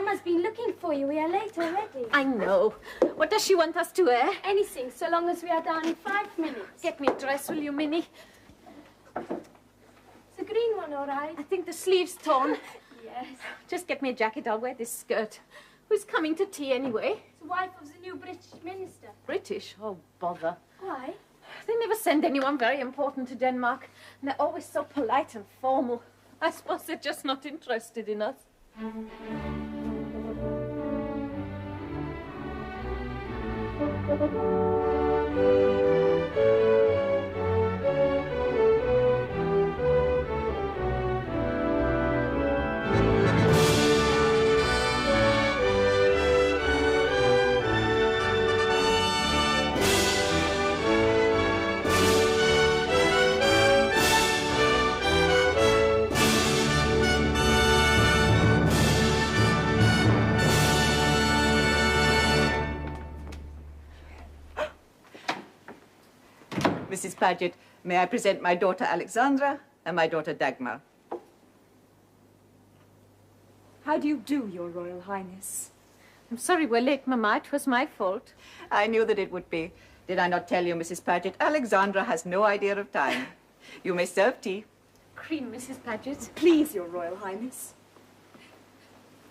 Mama's been looking for you. We are late already. I know. What does she want us to wear? Anything, so long as we are down in 5 minutes. Get me a dress, will you, Minnie? Is the green one all right? I think the sleeve's torn. Yes. Just get me a jacket. I'll wear this skirt. Who's coming to tea anyway? It's the wife of the new British minister. British? Oh, bother. Why? They never send anyone very important to Denmark. And they're always so polite and formal. I suppose they're just not interested in us. Mrs. Paget, may I present my daughter Alexandra and my daughter Dagmar. How do you do, Your Royal Highness? I'm sorry we're late, Mamma. It was my fault. I knew that it would be. Did I not tell you, Mrs. Paget? Alexandra has no idea of time. You may serve tea. Cream, Mrs. Paget. Please, Your Royal Highness.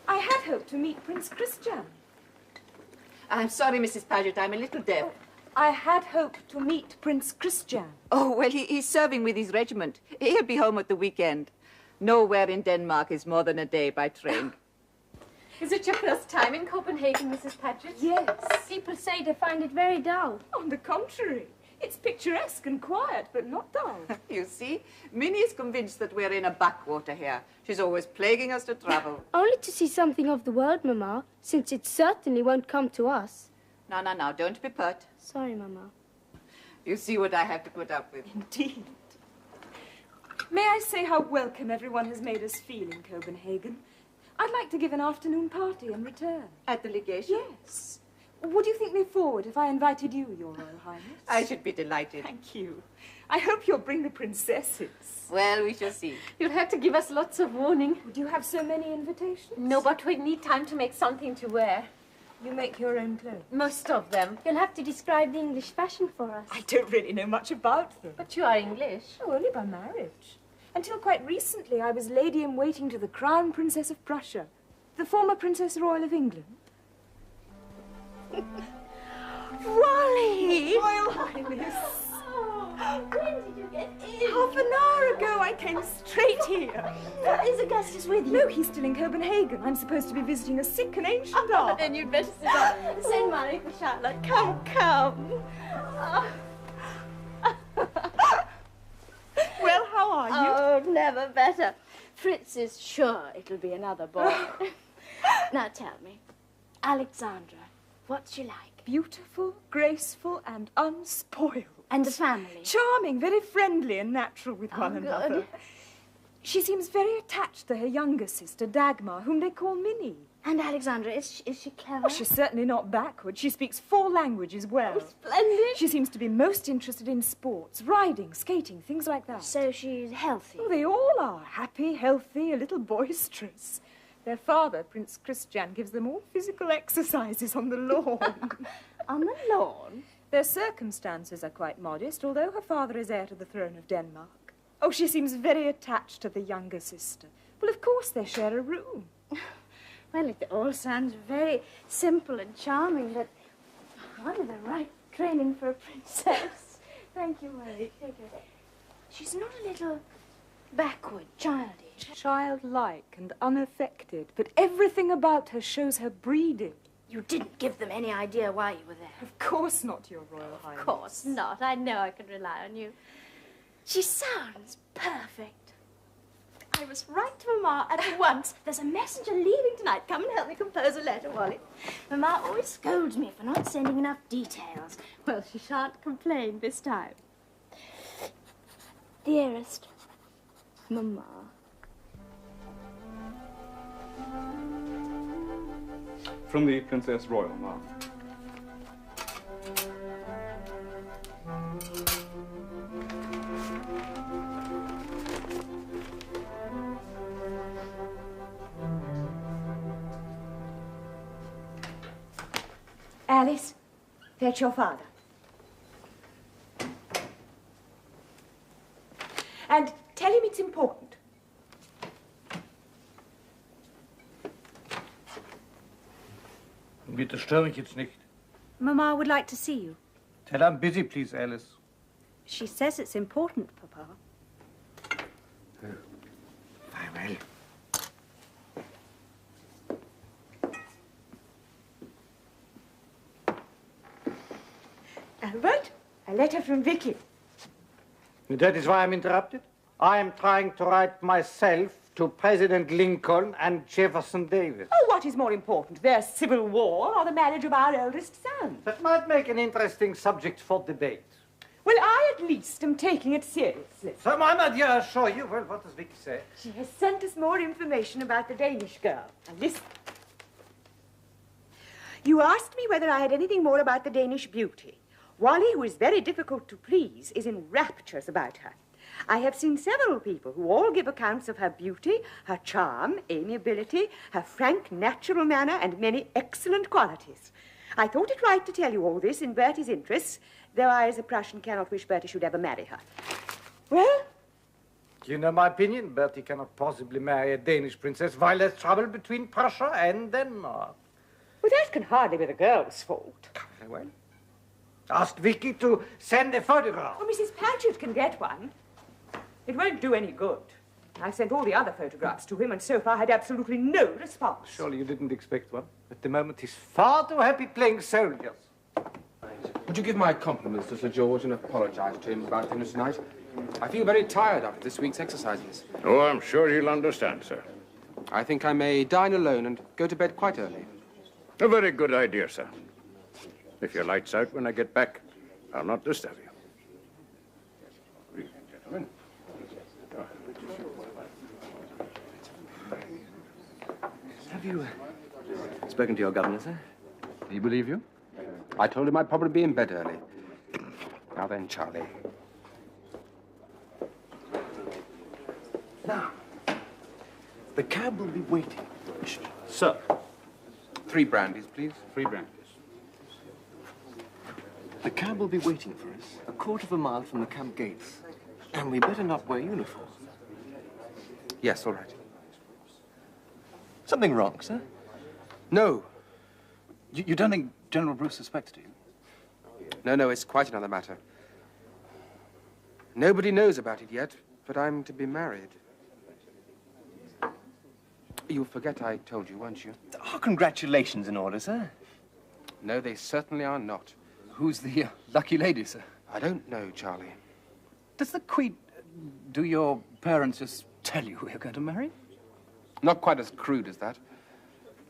I had hoped to meet Prince Christian. I'm sorry, Mrs. Paget, I'm a little deaf. I had hoped to meet Prince Christian. Oh, well, he's serving with his regiment. He'll be home at the weekend. Nowhere in Denmark is more than a day by train. Is it your first time in Copenhagen, Mrs. Paget? Yes. People say they find it very dull. On the contrary, it's picturesque and quiet, but not dull. You see, Minnie is convinced that we're in a backwater here. She's always plaguing us to travel. Only to see something of the world, Mama, since it certainly won't come to us. Now, don't be pert. Sorry, Mama. You see what I have to put up with. Indeed. May I say how welcome everyone has made us feel in Copenhagen? I'd like to give an afternoon party in return. At the legation? Yes. Would you think me forward if I invited you, Your Royal Highness? I should be delighted. Thank you. I hope you'll bring the princesses. Well, we shall see. You'll have to give us lots of warning. Would you have so many invitations? No, but we need time to make something to wear. You make your own clothes? Most of them. You'll have to describe the English fashion for us. I don't really know much about them. But you are English. Oh, only by marriage. Until quite recently, I was lady-in-waiting to the Crown Princess of Prussia, the former Princess Royal of England. Wally! Royal Highness! When did you get in? Half an hour ago, I came straight here. Is Augustus with you? No, he's still in Copenhagen. I'm supposed to be visiting a sick and ancient aunt. Then you'd better sit down. Send money for Charlotte. Come. Well, how are you? Oh, never better. Fritz is sure it'll be another boy. Now tell me, Alexandra, what's she like? Beautiful, graceful, and unspoiled. And the family? Charming, very friendly and natural with one good. another. She seems very attached to her younger sister, Dagmar, whom they call Minnie. And Alexandra, is she clever? Oh, she's certainly not backward. She speaks 4 languages well. Oh, splendid. She seems to be most interested in sports, riding, skating, things like that. So she's healthy? Oh, they all are. Happy, healthy, a little boisterous. Their father, Prince Christian, gives them all physical exercises on the lawn. On the lawn? Their circumstances are quite modest, although her father is heir to the throne of Denmark. Oh, she seems very attached to the younger sister. Well, of course, they share a room. Well, it all sounds very simple and charming, but what are the right training for a princess? Thank you, Mary. Take her. She's not a little backward, childish. Childlike and unaffected, but everything about her shows her breeding. You didn't give them any idea why you were there. Of course not, Your Royal Highness. Of course not. I know I can rely on you. She sounds perfect. I must write to Mamma at once. There's a messenger leaving tonight. Come and help me compose a letter, Wally. Mamma always scolds me for not sending enough details. Well, she shan't complain this time. Dearest Mamma. From the Princess Royal, Ma'am. Alice, fetch your father. And tell him it's important. Bitte störe mich jetzt nicht. Mama would like to see you. Tell her I'm busy, please, Alice. She says it's important, Papa. Very well. Albert, a letter from Vicky. That is why I'm interrupted. I am trying to write myself to President Lincoln and Jefferson Davis. Oh, what is more important, their civil war or the marriage of our eldest son? That might make an interesting subject for debate. Well, I at least am taking it seriously. So, my dear, I assure you. Well, what does Vicky say? She has sent us more information about the Danish girl. Now, listen. You asked me whether I had anything more about the Danish beauty. Wally, who is very difficult to please, is in raptures about her. I have seen several people who all give accounts of her beauty, her charm, amiability, her frank, natural manner, and many excellent qualities. I thought it right to tell you all this in Bertie's interests, though I, as a Prussian, cannot wish Bertie should ever marry her. Well? You know my opinion. Bertie cannot possibly marry a Danish princess while there's trouble between Prussia and Denmark. Well, that can hardly be the girl's fault. Very well. Ask Vicky to send a photograph. Oh, Mrs. Paget can get one. It won't do any good. I sent all the other photographs to him and so far had absolutely no response. Surely you didn't expect one. At the moment, he's far too happy playing soldiers. Would you give my compliments to Sir George and apologise to him about dinner tonight? I feel very tired after this week's exercises. Oh, I'm sure he'll understand, sir. I think I may dine alone and go to bed quite early. A very good idea, sir. If your light's out when I get back, I'll not disturb you. Gentlemen. Have you spoken to your governor, sir? Do you believe you? I told him I'd probably be in bed early. Now then, Charlie. Now, the cab will be waiting. Sir. 3 brandies, please. 3 brandies. The cab will be waiting for us a quarter of a mile from the camp gates. And we better not wear uniforms. Yes, all right. Something wrong, sir? No. You don't think General Bruce suspects, do you? No, it's quite another matter. Nobody knows about it yet, but I'm to be married. You'll forget I told you, won't you? Are congratulations in order, sir? No, they certainly are not. Who's the lucky lady, sir? I don't know, Charlie. Does the Queen... do your parents just tell you who you're going to marry? Not quite as crude as that.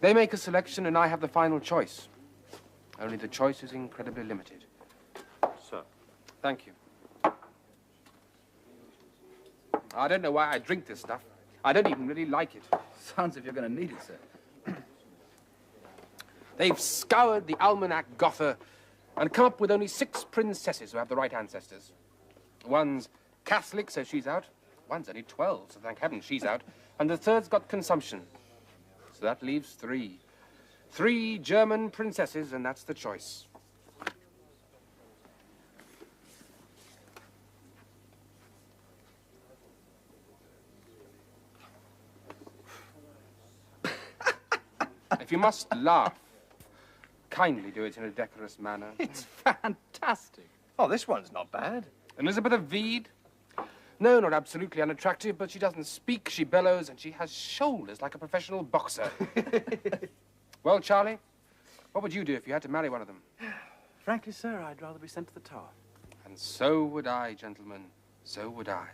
They make a selection and I have the final choice. Only the choice is incredibly limited. Sir. Thank you. I don't know why I drink this stuff. I don't even really like it. Sounds as if you're going to need it, sir. They've scoured the almanac Gotha and come up with only 6 princesses who have the right ancestors. One's Catholic, so she's out. One's only 12, so thank heaven she's out. And the third's got consumption. So that leaves 3. 3 German princesses, and that's the choice. If you must laugh, kindly do it in a decorous manner. It's fantastic. Oh, this one's not bad. Elizabeth of VII? No, not absolutely unattractive, but she doesn't speak, she bellows, and she has shoulders like a professional boxer. Well, Charlie, what would you do if you had to marry one of them? Frankly, sir, I'd rather be sent to the Tower. And so would I, gentlemen. So would I.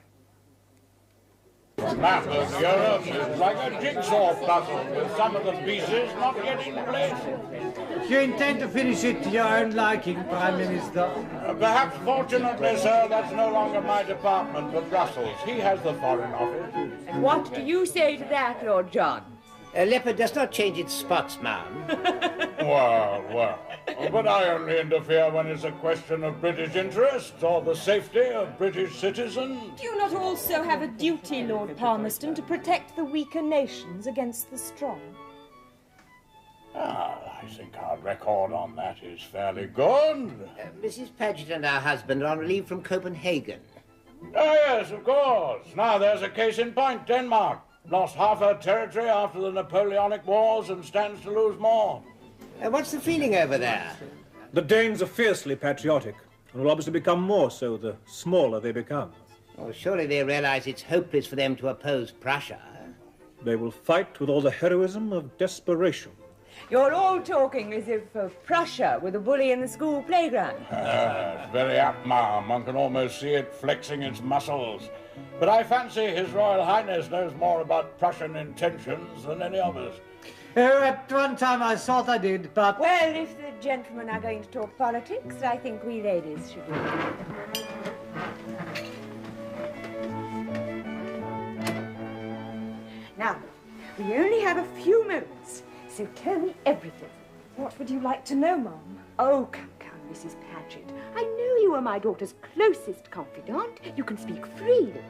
Map of Europe is like a jigsaw puzzle, with some of the pieces not yet in place. You intend to finish it to your own liking, Prime Minister? Perhaps, fortunately, sir, that's no longer my department, but Russell's. He has the Foreign Office. And what do you say to that, Lord John? A leopard does not change its spots, ma'am. Well. But I only interfere when it's a question of British interests or the safety of British citizens. Do you not also have a duty, Lord Palmerston, to protect the weaker nations against the strong? I think our record on that is fairly good. Mrs. Paget and her husband are on leave from Copenhagen. Oh, yes, of course. Now, there's a case in point. Denmark lost half her territory after the Napoleonic Wars and stands to lose more. What's the feeling over there? The Danes are fiercely patriotic, and will obviously become more so the smaller they become. Well, surely they realize it's hopeless for them to oppose Prussia. They will fight with all the heroism of desperation. You're all talking as if Prussia were the bully in the school playground. It's very apt, ma'am. One can almost see it flexing its muscles. But I fancy His Royal Highness knows more about Prussian intentions than any of us. Oh, at one time I thought I did, but... Well, if the gentlemen are going to talk politics, I think we ladies should do it. Now, we only have a few moments, so tell me everything. What would you like to know, Mum? Oh, come, Mrs. Paget. I know you are my daughter's closest confidant. You can speak freely.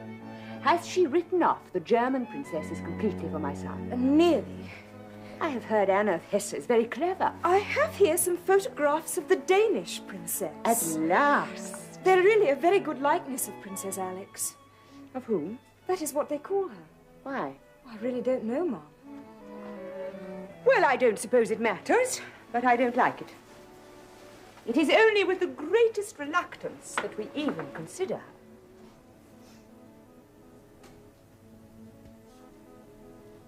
Has she written off the German princesses completely for my son? Nearly. I have heard Anna of Hesse is very clever. I have here some photographs of the Danish princess. At last. They're really a very good likeness of Princess Alix. Of whom? That is what they call her. Why? I really don't know, Mum. Well, I don't suppose it matters, but I don't like it. It is only with the greatest reluctance that we even consider her.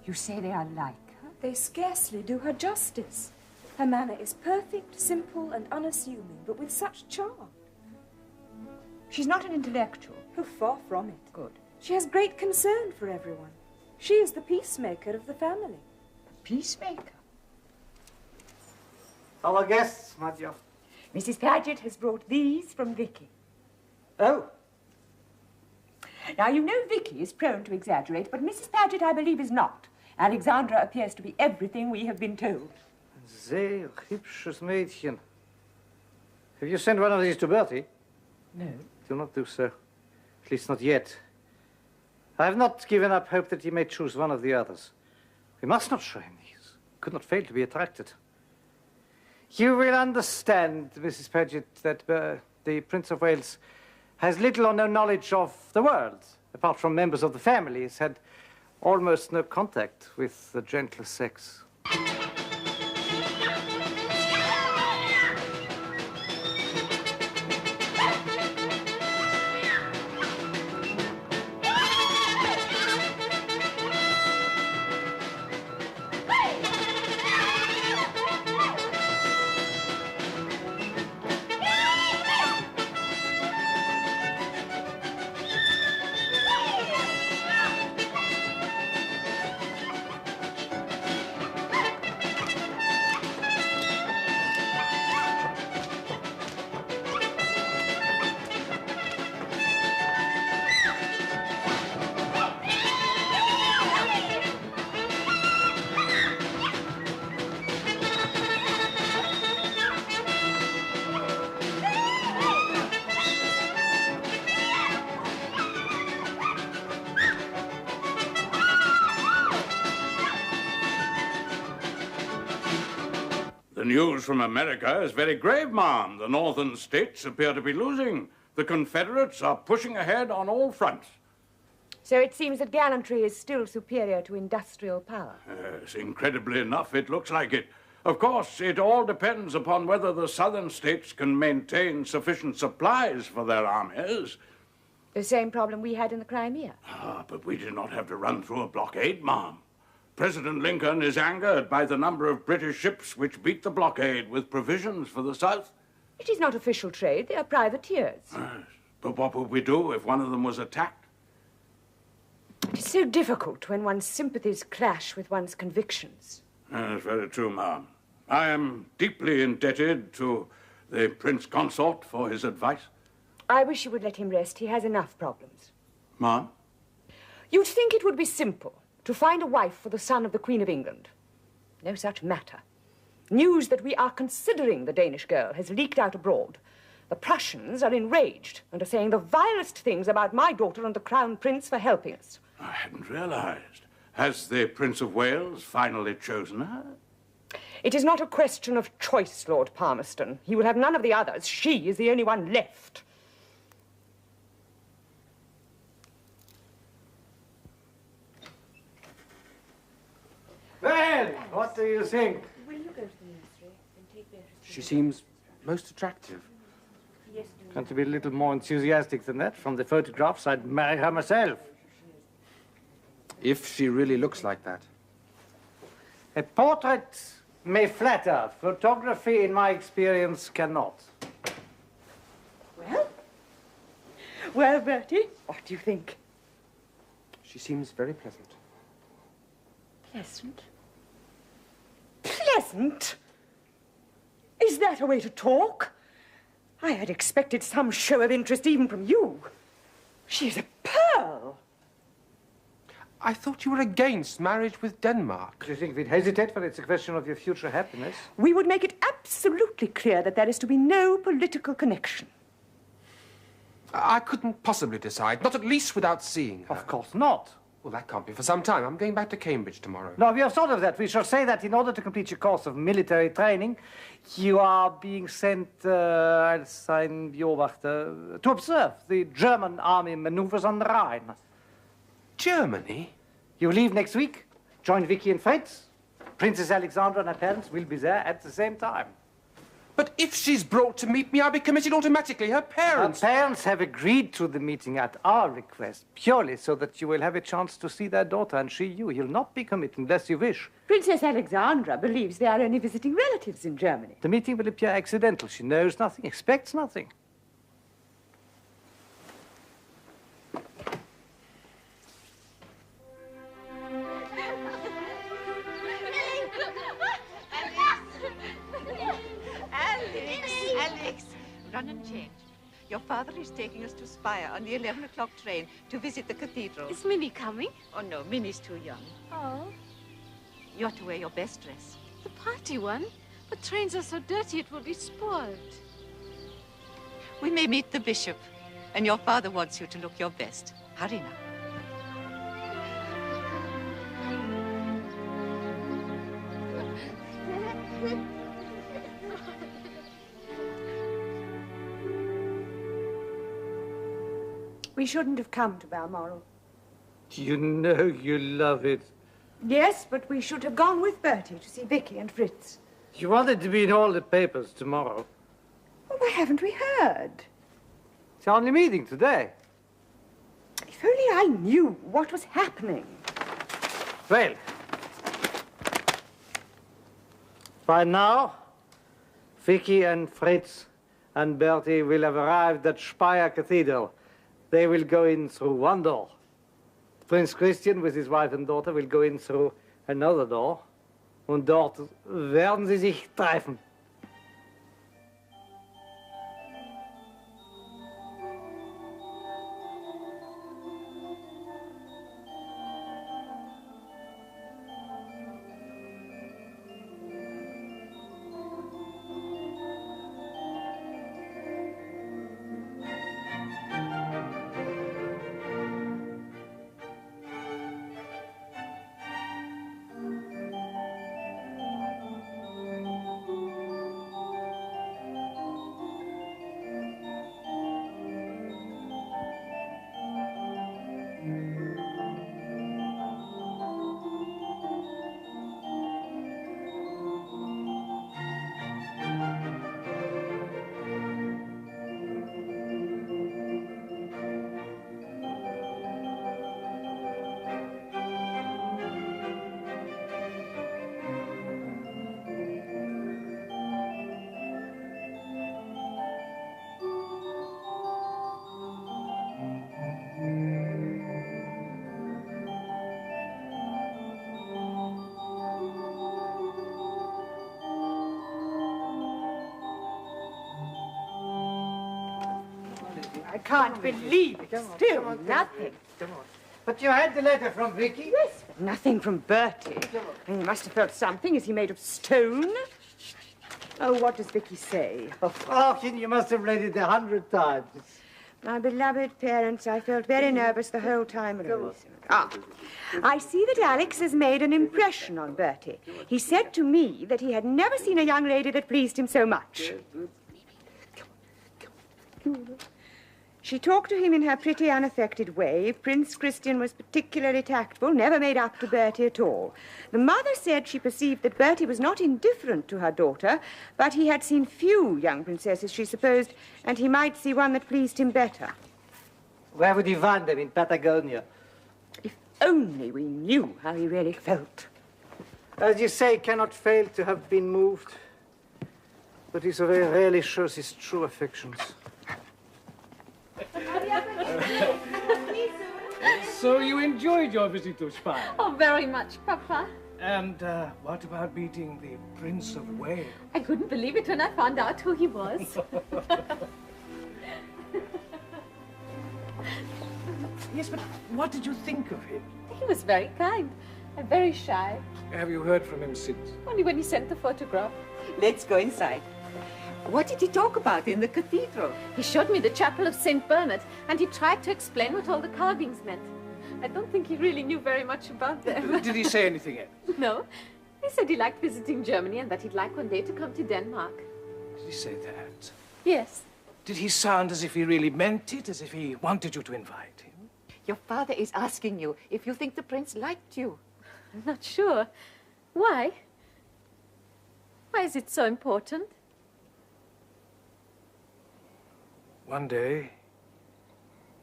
You say they are like her? They scarcely do her justice. Her manner is perfect, simple, and unassuming, but with such charm. She's not an intellectual. Oh, far from it. Good. She has great concern for everyone. She is the peacemaker of the family. The peacemaker? Our guests, my dear. Mrs. Paget has brought these from Vicky. Oh. Now, you know Vicky is prone to exaggerate, but Mrs. Paget, I believe, is not. Alexandra appears to be everything we have been told. Sehr hübsches Mädchen. Have you sent one of these to Bertie? No. Do not do so. At least not yet. I have not given up hope that he may choose one of the others. We must not show him these. Could not fail to be attracted. You will understand, Mrs. Paget, that the Prince of Wales has little or no knowledge of the world. Apart from members of the family, he's had almost no contact with the gentler sex. The news from America is very grave, ma'am. The northern states appear to be losing. The Confederates are pushing ahead on all fronts. So it seems that gallantry is still superior to industrial power. Yes, incredibly enough, it looks like it. Of course, it all depends upon whether the southern states can maintain sufficient supplies for their armies. The same problem we had in the Crimea. But we did not have to run through a blockade, ma'am. President Lincoln is angered by the number of British ships which beat the blockade with provisions for the South. It is not official trade. They are privateers. Yes. But what would we do if one of them was attacked? It is so difficult when one's sympathies clash with one's convictions. That's very true, ma'am. I am deeply indebted to the Prince Consort for his advice. I wish you would let him rest. He has enough problems. Ma'am? You'd think it would be simple to find a wife for the son of the Queen of England. No such matter. News that we are considering the Danish girl has leaked out abroad. The Prussians are enraged and are saying the vilest things about my daughter and the Crown Prince for helping us. I hadn't realized. Has the Prince of Wales finally chosen her? It is not a question of choice, Lord Palmerston. He will have none of the others. She is the only one left. Well, what do you think? Will you go to the nursery and take Beatrice? She seems most attractive. Yes, Can't you be a little more enthusiastic than that? From the photographs, I'd marry her myself. If she really looks like that. A portrait may flatter. Photography, in my experience, cannot. Well? Well, Bertie, what do you think? She seems very pleasant. Pleasant? Pleasant? Is that a way to talk? I had expected some show of interest even from you. She is a pearl. I thought you were against marriage with Denmark. Do you think we'd hesitate when it's a question of your future happiness? We would make it absolutely clear that there is to be no political connection. I couldn't possibly decide, not at least without seeing her. Of course not. Well, that can't be for some time. I'm going back to Cambridge tomorrow. No, we have thought of that. We shall say that in order to complete your course of military training, you are being sent, als ein Beobachter, to observe the German army maneuvers on the Rhine. Germany? You leave next week, join Vicky and Fritz. Princess Alexandra and her parents will be there at the same time. But if she's brought to meet me, I'll be committed automatically. Her parents... Her parents have agreed to the meeting at our request, purely so that you will have a chance to see their daughter and she you. You'll not be committed unless you wish. Princess Alexandra believes they are only visiting relatives in Germany. The meeting will appear accidental. She knows nothing, expects nothing. Alix, run and change. Your father is taking us to Speyer on the 11 o'clock train to visit the cathedral. Is Minnie coming? Oh, no, Minnie's too young. Oh. You're to wear your best dress. The party one? But trains are so dirty it will be spoiled. We may meet the bishop, and your father wants you to look your best. Hurry now. We shouldn't have come to Balmoral. You know you love it. Yes, but we should have gone with Bertie to see Vicky and Fritz. You wanted to be in all the papers tomorrow. Well, why haven't we heard? It's our only meeting today. If only I knew what was happening. Well, by now, Vicky and Fritz and Bertie will have arrived at Speyer Cathedral. They will go in through one door. Prince Christian with his wife and daughter will go in through another door. Und dort werden sie sich treffen. I can't believe it. Still nothing. Come on. But you had the letter from Vicky? Yes, but nothing from Bertie. And he must have felt something. Is he made of stone? Oh, what does Vicky say? Oh, Frauchen, you must have read it 100 times. My beloved parents, I felt very nervous the whole time around. I see that Alix has made an impression on Bertie. He said to me that he had never seen a young lady that pleased him so much. She talked to him in her pretty, unaffected way. Prince Christian was particularly tactful, never made up to Bertie at all. The mother said she perceived that Bertie was not indifferent to her daughter, but he had seen few young princesses, she supposed, and he might see one that pleased him better. Where would he find them? In Patagonia? If only we knew how he really felt. As you say, cannot fail to have been moved. But he so very rarely shows his true affections. So you enjoyed your visit to Spain? Oh, very much, Papa. And what about meeting the Prince of Wales? I couldn't believe it when I found out who he was. Yes, but what did you think of him? He was very kind and very shy. Have you heard from him since? Only when he sent the photograph. Let's go inside. What did he talk about in the cathedral? He showed me the chapel of St. Bernard, and he tried to explain what all the carvings meant. I don't think he really knew very much about them. Did he say anything else? No. He said he liked visiting Germany and that he'd like one day to come to Denmark. Did he say that? Yes. Did he sound as if he really meant it, as if he wanted you to invite him? Your father is asking you if you think the prince liked you. I'm not sure. Why? Why is it so important? One day,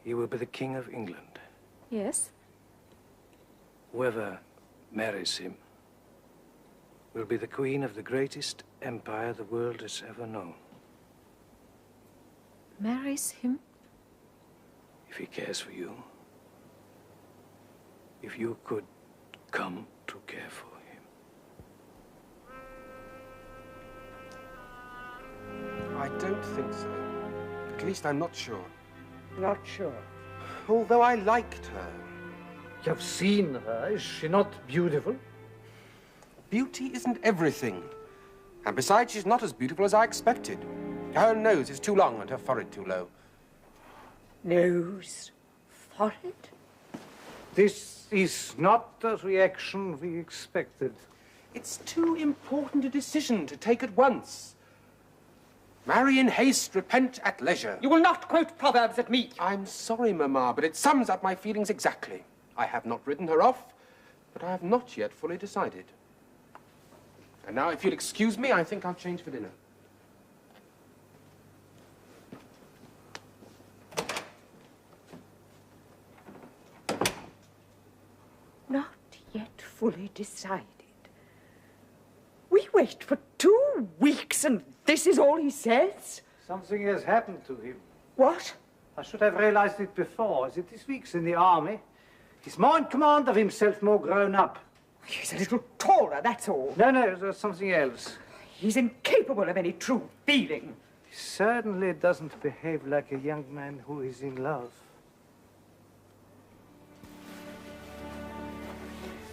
he will be the King of England. Yes. Whoever marries him will be the queen of the greatest empire the world has ever known. Marries him? If he cares for you. If you could come to care for him. I don't think so. At least I'm not sure. Not sure. Although I liked her. You have seen her. Is she not beautiful? Beauty isn't everything. And besides, she's not as beautiful as I expected. Her nose is too long and her forehead too low. Nose? Forehead? This is not the reaction we expected. It's too important a decision to take at once. Marry in haste, repent at leisure. You will not quote proverbs at me. I'm sorry, Mamma, but it sums up my feelings exactly. I have not written her off, but I have not yet fully decided. And now, if you'll excuse me, I think I'll change for dinner. Not yet fully decided. We wait for 2 weeks and this is all he says? Something has happened to him. What? I should have realized it before. Is it this week's in the army? He's more in command of himself, more grown up. He's a little taller, that's all. No, there's something else. He's incapable of any true feeling. He certainly doesn't behave like a young man who is in love.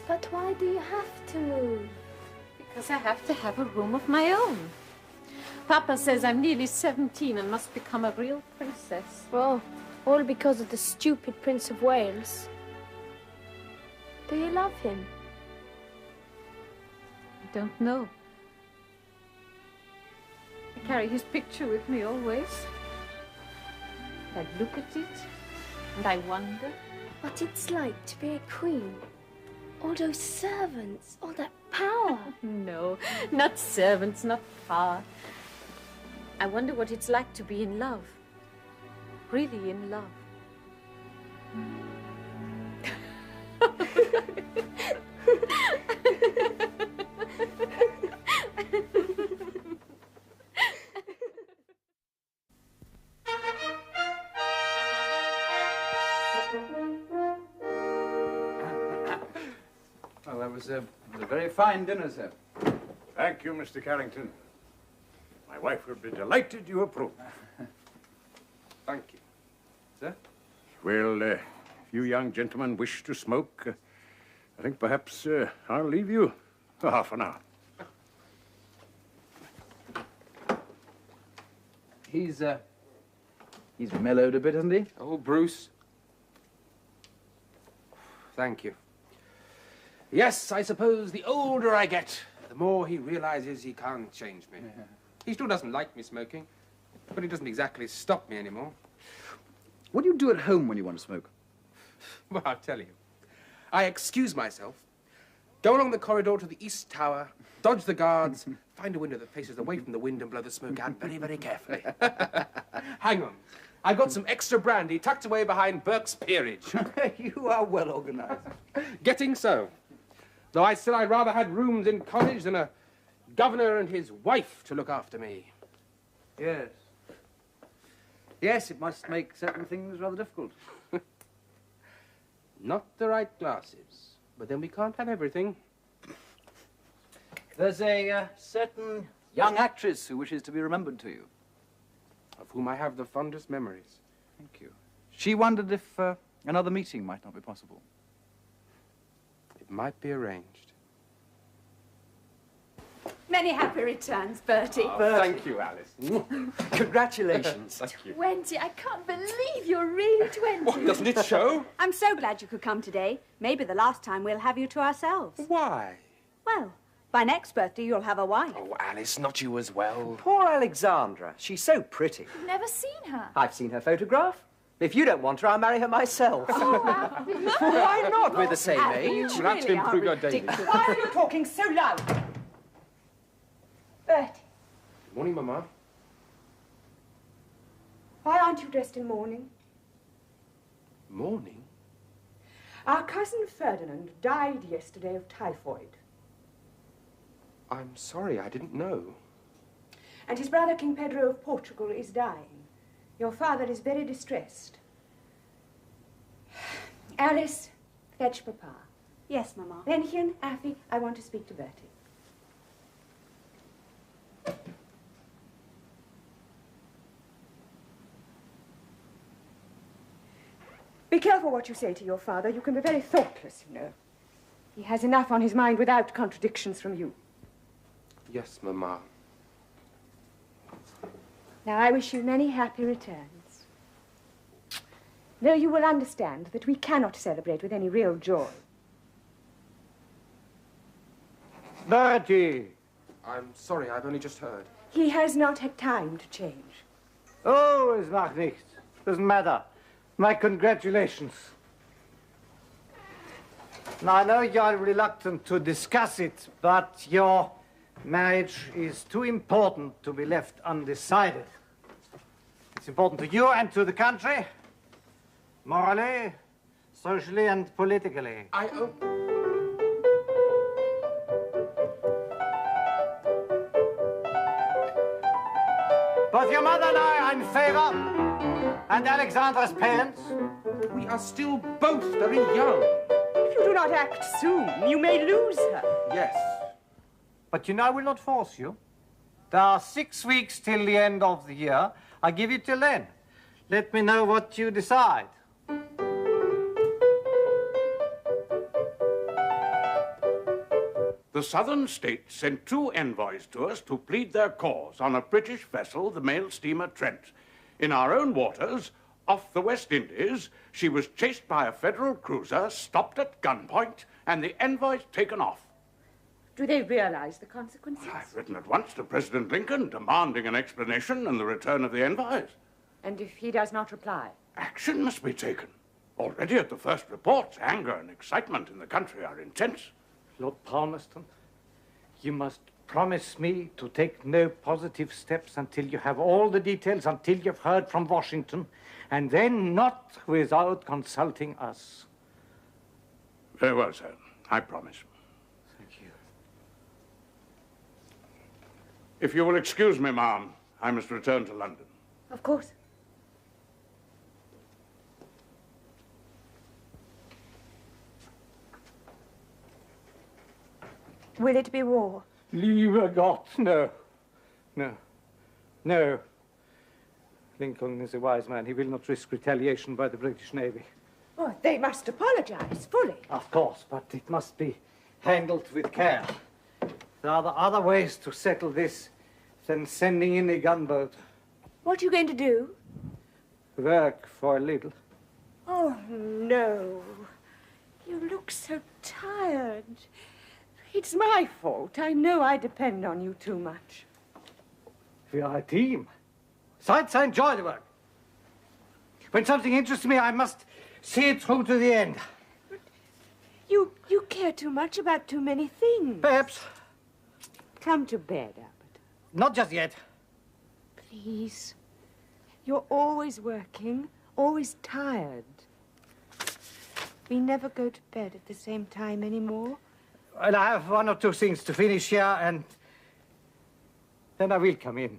But why do you have to move? Because I have to have a room of my own. Papa says I'm nearly 17 and must become a real princess. Well, all because of the stupid Prince of Wales. Do you love him? I don't know. I carry his picture with me always. I look at it and I wonder what it's like to be a queen. All those servants, all that power. No, not servants, not power. I wonder what it's like to be in love. Really in love. Well, that was a very fine dinner, sir. Thank you, Mr. Carrington. My wife will be delighted you approve. Thank you. Sir? Well, if you young gentlemen wish to smoke, I think perhaps I'll leave you for half an hour. He's He's mellowed a bit, hasn't he? Oh, Bruce. Thank you. Yes, I suppose the older I get, the more he realizes he can't change me. Yeah. He still doesn't like me smoking, but he doesn't exactly stop me anymore. What do you do at home when you want to smoke? Well, I'll tell you. I excuse myself, go along the corridor to the East Tower, dodge the guards, find a window that faces away from the wind and blow the smoke out very, very carefully. Hang on. I've got some extra brandy tucked away behind Burke's Peerage. You are well organized. Getting so. Though I'd rather had rooms in college than a governor and his wife to look after me. Yes. Yes, it must make certain things rather difficult. Not the right glasses, but then we can't have everything. There's a certain young actress who wishes to be remembered to you. Of whom I have the fondest memories. Thank you. She wondered if another meeting might not be possible. It might be arranged. Many happy returns, Bertie. Oh, thank you, Alice. Congratulations. Thank you. 20. I can't believe you're really 20. What, doesn't it show? I'm so glad you could come today. Maybe the last time we'll have you to ourselves. Why? Well, by next birthday you'll have a wife. Oh, Alice, not you as well. Poor Alexandra. She's so pretty. I've never seen her. I've seen her photograph. If you don't want her, I'll marry her myself. Oh, Alfie. Why not? We're the same age. You really to improve your dating. Why are you talking so loud? Bertie, Good morning, Mama. why aren't you dressed in mourning? Morning? Our cousin Ferdinand died yesterday of typhoid. I'm sorry, I didn't know. And his brother, King Pedro of Portugal, is dying. Your father is very distressed. Alice, fetch Papa. Yes, Mama. Benchen, Affy, I want to speak to Bertie. Be careful what you say to your father. You can be very thoughtless, you know. He has enough on his mind without contradictions from you. Yes, Mama. Now, I wish you many happy returns. Though you will understand that we cannot celebrate with any real joy. Bertie! I'm sorry, I've only just heard. He has not had time to change. Oh, es macht nichts. Doesn't matter. My congratulations. Now, I know you're reluctant to discuss it, but your marriage is too important to be left undecided. It's important to you and to the country, morally, socially, and politically. Both your mother and I are in favor. And Alexandra's parents? We are still both very young. If you do not act soon, you may lose her. Yes. But you know I will not force you. There are 6 weeks till the end of the year. I'll give you till then. Let me know what you decide. The southern states sent 2 envoys to us to plead their cause on a British vessel, the mail steamer Trent. In our own waters, off the West Indies, she was chased by a federal cruiser, stopped at gunpoint, and the envoys taken off. Do they realize the consequences? I've written at once to President Lincoln, demanding an explanation and the return of the envoys. And if he does not reply? Action must be taken. Already at the first reports, anger and excitement in the country are intense. Lord Palmerston, you must promise me to take no positive steps until you have all the details, until you've heard from Washington, and then not without consulting us. Very well, sir. I promise. Thank you. If you will excuse me, ma'am, I must return to London. Of course. Will it be war? Lieber Gott, no. No. No. Lincoln is a wise man. He will not risk retaliation by the British Navy. Oh, they must apologize fully. Of course, but it must be handled with care. There are other ways to settle this than sending in a gunboat. What are you going to do? Work for a little. Oh, no. You look so tired. It's my fault. I know I depend on you too much. We are a team. Besides, I enjoy the work. When something interests me, I must see it through to the end. But you care too much about too many things. Perhaps. Come to bed, Albert. Not just yet. Please. You're always working, always tired. We never go to bed at the same time anymore. Well, I have one or two things to finish here, and then I will come in.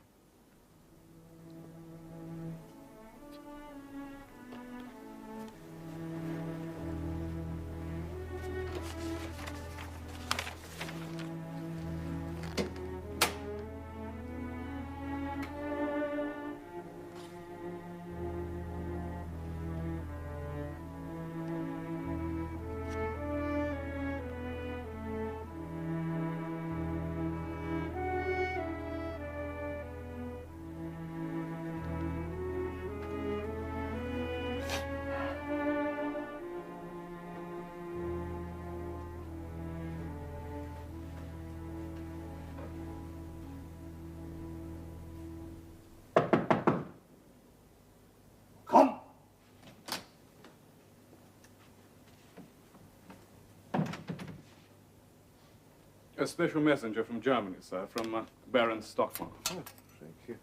A special messenger from Germany, sir, from Baron Stockmar. Oh, thank you.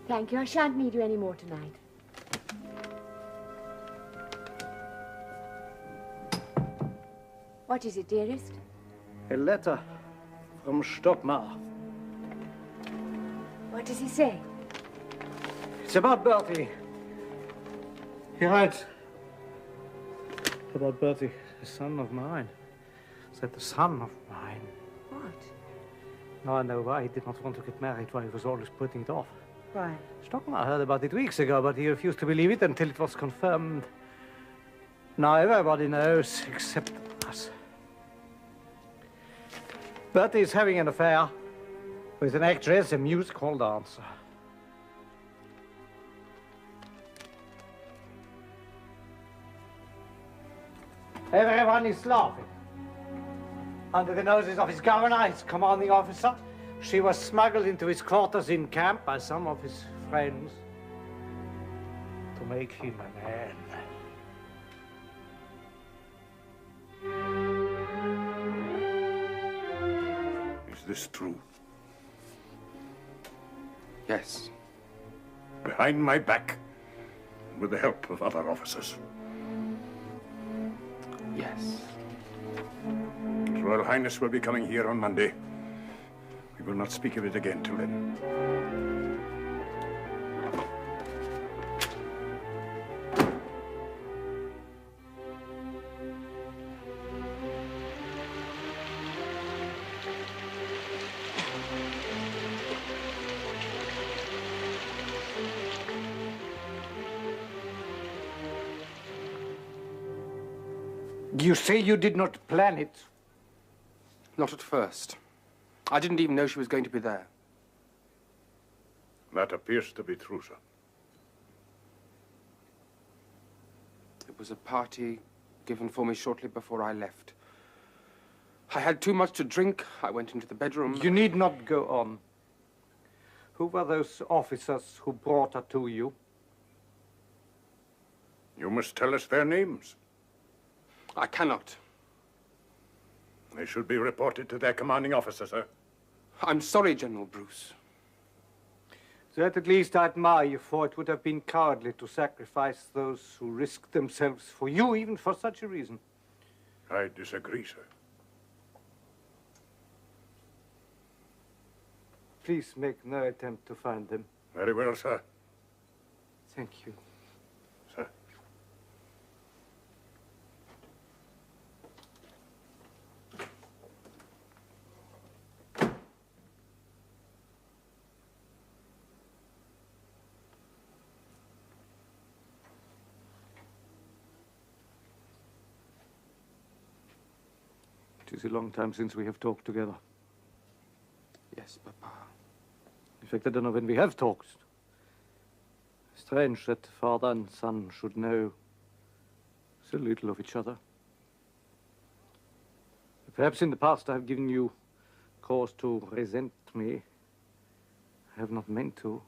Thank you. I shan't need you any more tonight. What is it, dearest? A letter from Stockmar. What does he say? It's about Bertie. He writes about Bertie, a son of mine. Said the son of mine. What? Now I know why he did not want to get married, why he was always putting it off. Why? Stockmar heard about it weeks ago, but he refused to believe it until it was confirmed. Now everybody knows except us. Bertie is having an affair with an actress, a music hall dancer. Everyone is laughing. Under the noses of his governor, his commanding officer, she was smuggled into his quarters in camp by some of his friends to make him a man. Is this true? Yes. Behind my back, with the help of other officers. Yes. His Royal Highness will be coming here on Monday. We will not speak of it again till then. You say you did not plan it? Not at first. I didn't even know she was going to be there. That appears to be true, sir. It was a party given for me shortly before I left. I had too much to drink. I went into the bedroom. You need not go on. Who were those officers who brought her to you? You must tell us their names. I cannot. They should be reported to their commanding officer, sir. I'm sorry, General Bruce. That at least I admire you for. It would have been cowardly to sacrifice those who risked themselves for you, even for such a reason. I disagree, sir. Please make no attempt to find them. Very well, sir. Thank you. Sir. It is a long time since we have talked together. Yes, Papa. In fact, I don't know when we have talked. Strange that father and son should know so little of each other. Perhaps in the past I have given you cause to resent me. I have not meant to.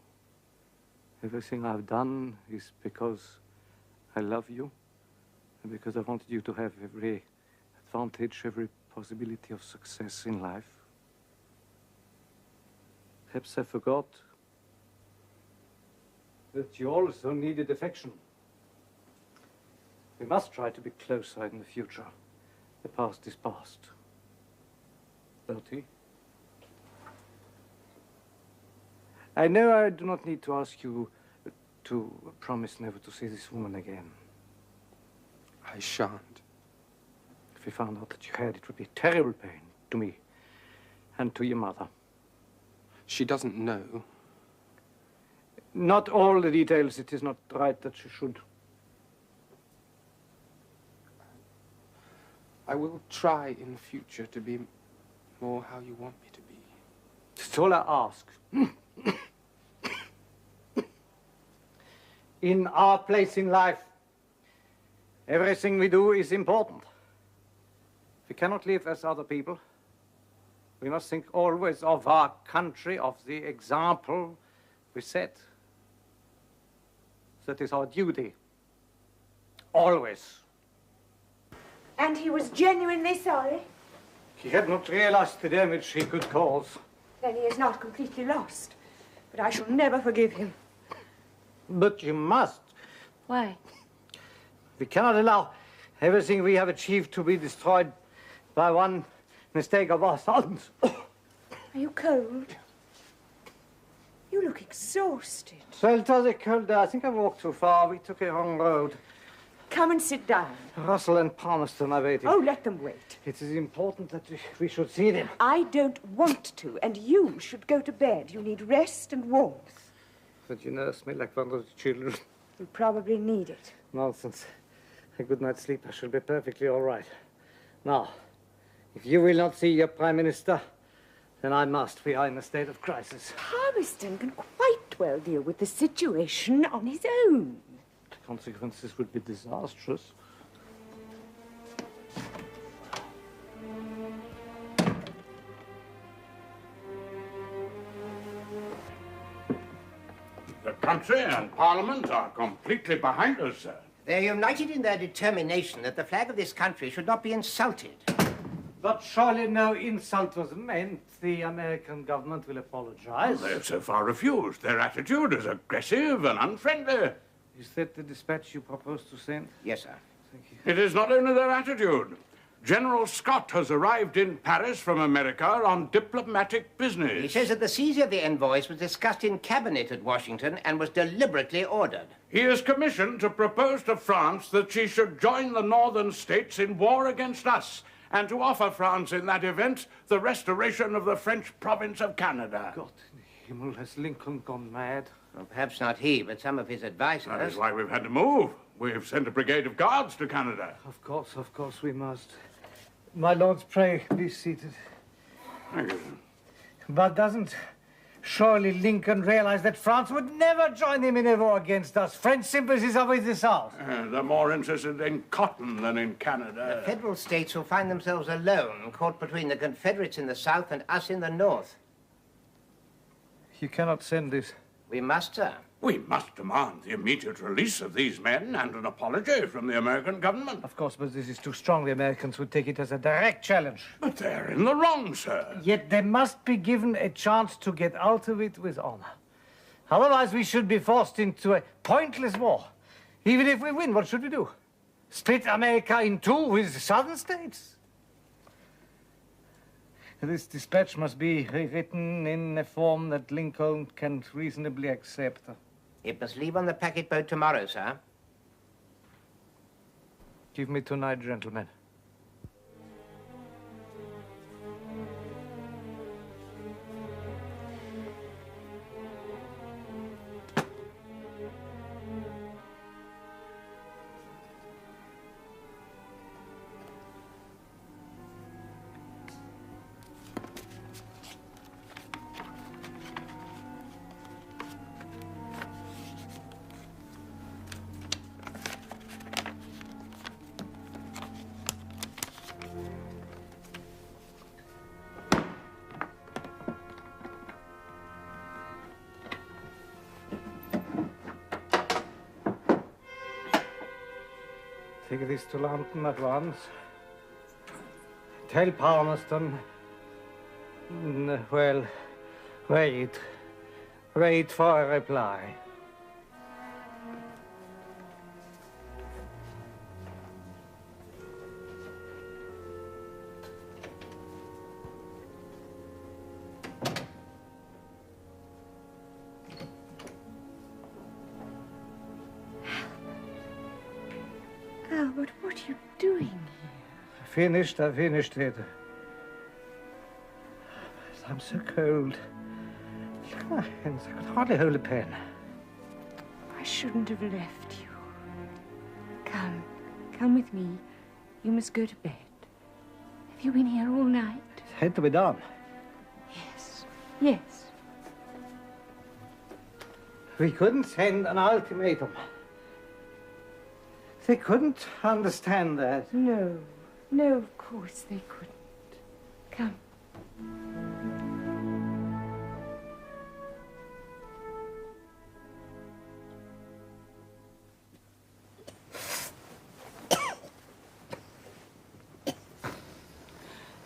Everything I've done is because I love you and because I wanted you to have every advantage, every possibility of success in life. Perhaps I forgot that you also needed affection. We must try to be closer in the future. The past is past. Bertie? I know I do not need to ask you to promise never to see this woman again. I shan't. If we found out that you had, it would be a terrible pain to me and to your mother. She doesn't know. Not all the details. It is not right that she should. I will try in future to be more how you want me to be. That's all I ask. In our place in life, everything we do is important. We cannot live as other people. We must think always of our country, of the example we set. That is our duty. Always. And he was genuinely sorry? He had not realized the damage he could cause. Then he is not completely lost. But I shall never forgive him. But you must. Why? We cannot allow everything we have achieved to be destroyed by one mistake of our sons. Are you cold? You look exhausted. So it was a cold day. I think I walked too far. We took a wrong road. Come and sit down. Russell and Palmerston are waiting. Oh, let them wait. It is important that we should see them. I don't want to, and you should go to bed. You need rest and warmth. But you nurse me like one of the children. You'll probably need it. Nonsense. A good night's sleep, I shall be perfectly all right. Now, if you will not see your Prime Minister, then I must. We are in a state of crisis. Palmerston can quite well deal with the situation on his own. The consequences would be disastrous. The country and Parliament are completely behind us, sir. They're united in their determination that the flag of this country should not be insulted. But surely no insult was meant. The American government will apologize. They have so far refused. Their attitude is aggressive and unfriendly. Is that the dispatch you propose to send? Yes, sir. Thank you. It is not only their attitude. General Scott has arrived in Paris from America on diplomatic business. He says that the seizure of the envoys was discussed in cabinet at Washington and was deliberately ordered. He is commissioned to propose to France that she should join the northern states in war against us, and to offer France in that event the restoration of the French province of Canada. God in Himmel, has Lincoln gone mad? Well, perhaps not he, but some of his advisers. That is why we've had to move. We've sent a brigade of guards to Canada. Of course we must. My lords, pray, be seated. Thank you. But doesn't surely Lincoln realize that France would never join him in a war against us? French sympathies are with the South. They're more interested in cotton than in Canada. The federal states will find themselves alone, caught between the Confederates in the South and us in the North. You cannot send this. We must, sir. We must demand the immediate release of these men and an apology from the American government. Of course, but this is too strong. The Americans would take it as a direct challenge. But they're in the wrong, sir. Yet they must be given a chance to get out of it with honor. Otherwise, we should be forced into a pointless war. Even if we win, what should we do? Split America in two with southern states? This dispatch must be rewritten in a form that Lincoln can reasonably accept. It must leave on the packet boat tomorrow, sir. Give me tonight, gentlemen. Take this to London at once. Tell Palmerston. Well, wait. Wait for a reply. Albert, what are you doing here? I finished it. I'm so cold. Look at my hands. I could hardly hold a pen. I shouldn't have left you. Come with me. You must go to bed. Have you been here all night? It had to be done. Yes. We couldn't send an ultimatum. They couldn't understand that. No, of course they couldn't. Come.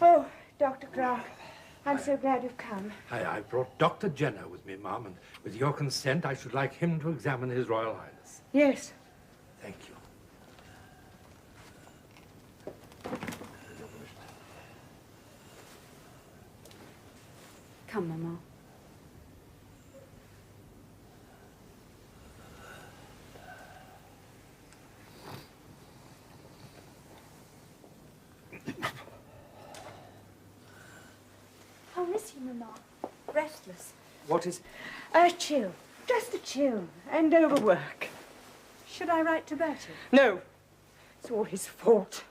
Oh, Dr. Clark, I'm so glad you've come. I brought Dr. Jenner with me, Ma'am, and with your consent, I should like him to examine His Royal Highness. Yes. Thank you. Come, Mama. How is he, Mama? Restless. What is... A chill. Just a chill. And overwork. Should I write to Bertie? No. It's all his fault.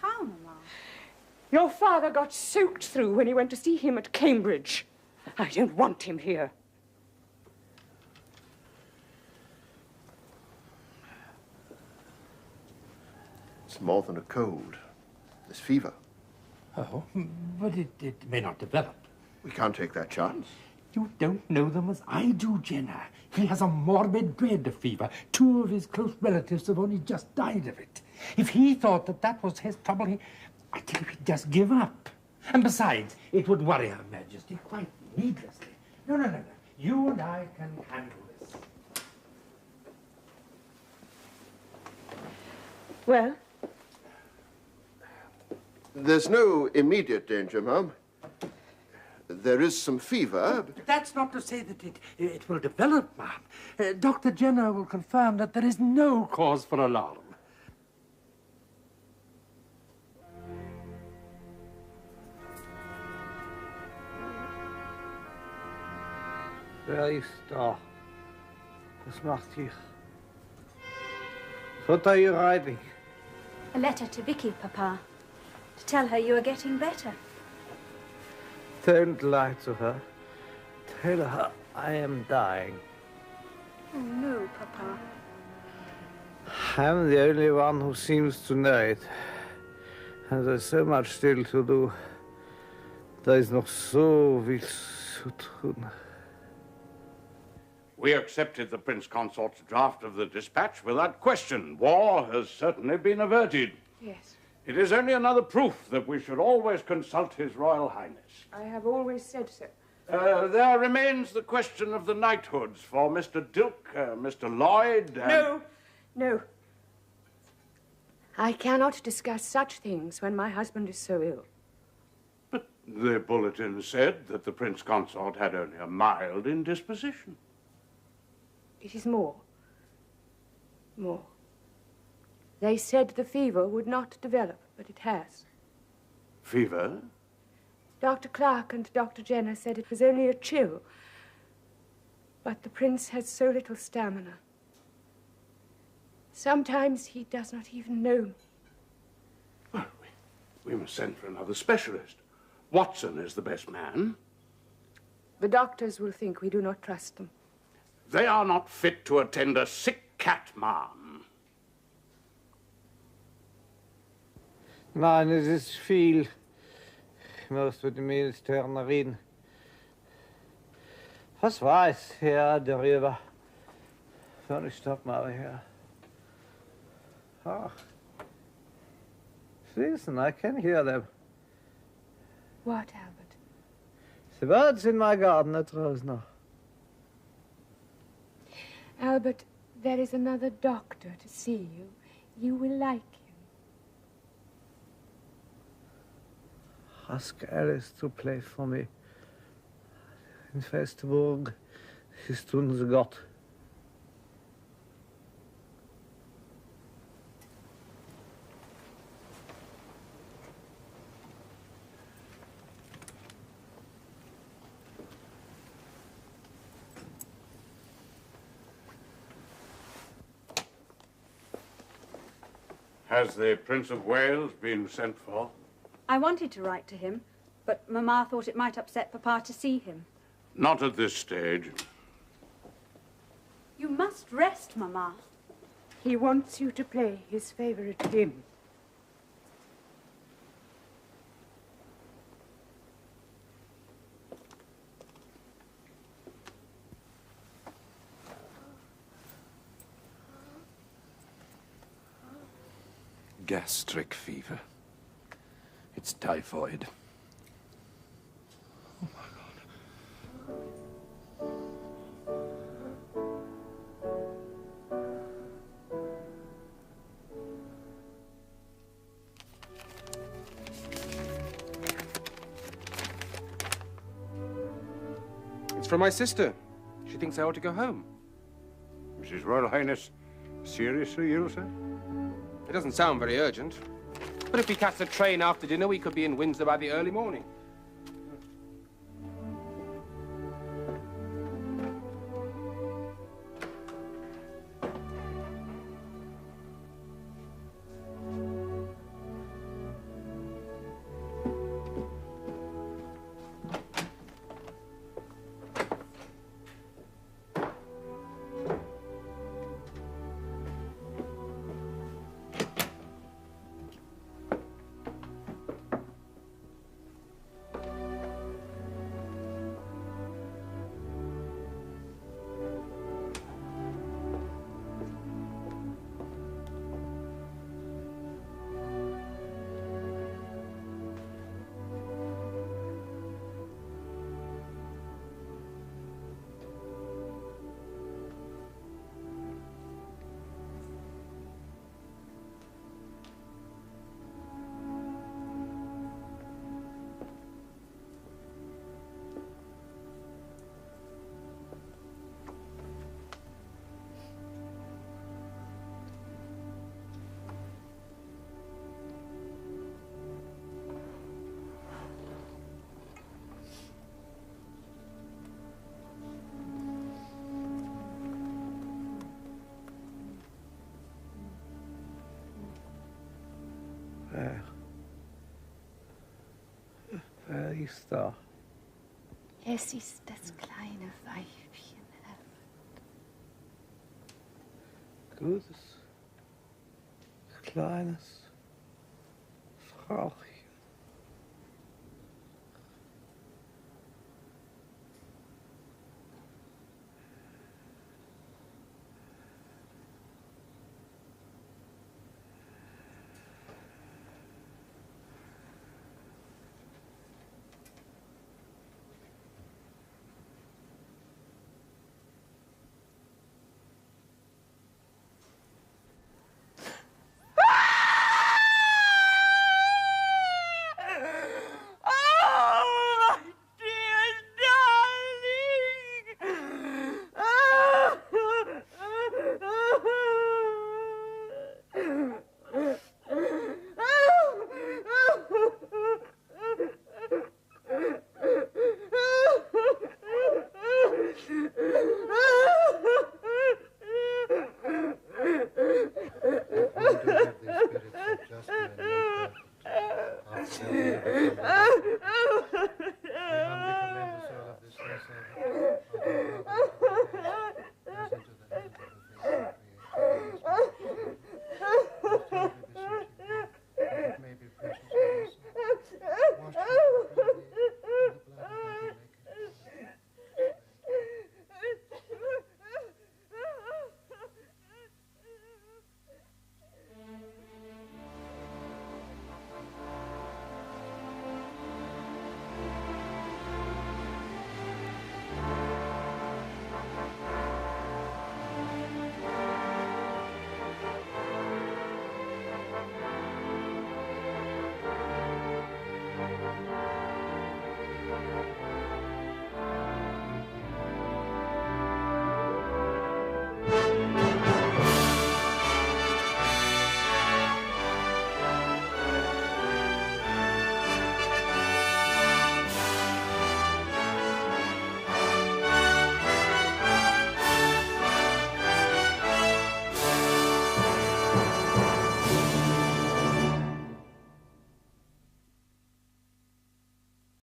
How, Mama? Your father got soaked through when he went to see him at Cambridge. I don't want him here. It's more than a cold. There's fever. Oh, but it may not develop. We can't take that chance. You don't know them as I do, Jenner. He has a morbid dread of fever. 2 of his close relatives have only just died of it. If he thought that was his trouble, I think he'd just give up. And besides, it would worry Her Majesty quite needlessly. No. You and I can handle this. Well? There's no immediate danger, Ma'am. There is some fever. But that's not to say that it will develop, Ma'am. Dr. Jenner will confirm that there is no cause for alarm. Wer ist da? Was macht ihr? What are you writing? A letter to Vicky, Papa. To tell her you are getting better. Don't lie to her. Tell her I am dying. Oh, no, Papa. I'm the only one who seems to know it. And there's so much still to do. Da ist noch so viel zu tun. We accepted the Prince Consort's draft of the dispatch without question. War has certainly been averted. Yes. It is only another proof that we should always consult His Royal Highness. I have always said so. There remains the question of the knighthoods for Mr. Dilke, Mr. Lloyd, and... No. I cannot discuss such things when my husband is so ill. The bulletin said that the Prince Consort had only a mild indisposition. It is more. More. They said the fever would not develop, but it has. Fever? Dr. Clark and Dr. Jenner said it was only a chill, but the Prince has so little stamina. Sometimes he does not even know me. Well, we must send for another specialist. Watson is the best man. The doctors will think we do not trust them. They are not fit to attend a sick cat, ma'am. Nein, es ist viel. Ich muss mit dem Minister reden. Was weiß er darüber? Soll ich doch mal her? Ach. Listen, I can hear them. What, Albert? The birds in my garden at Rosner. Albert, there is another doctor to see you. You will like him. Ask Alice to play for me. In Festburg ist unser Gott. Has the Prince of Wales been sent for? I wanted to write to him, but Mamma thought it might upset Papa to see him. Not at this stage. You must rest, Mamma. He wants you to play his favorite hymn. Gastric fever. It's typhoid. Oh, my God. It's from my sister. She thinks I ought to go home. Is His Royal Highness seriously ill, sir? It doesn't sound very urgent. But if we catch the train after dinner, we could be in Windsor by the early morning. Wer ist da? Es ist das kleine Weibchen, Albert. Gutes, kleines Frauchen.